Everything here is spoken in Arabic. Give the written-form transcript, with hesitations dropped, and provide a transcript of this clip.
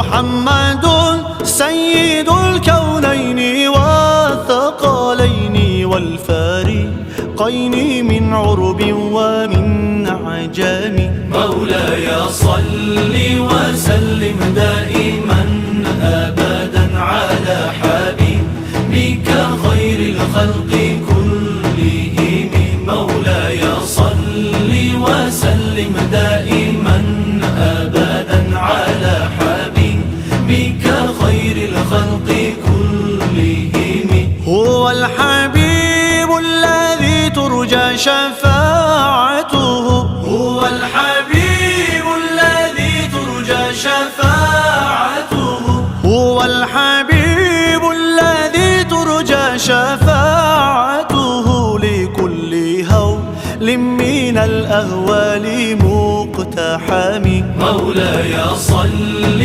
محمد سيد الكونين والثقلين والفارقين من عرب ومن عجم. مولاي صل وسلم دائما أبدا على حبيبك خير الخلق كلهم. مولاي صل وسلم دائما أبدا على حبيبك خير الخلق كلهم. هو الحبيب الذي ترجى شفاعته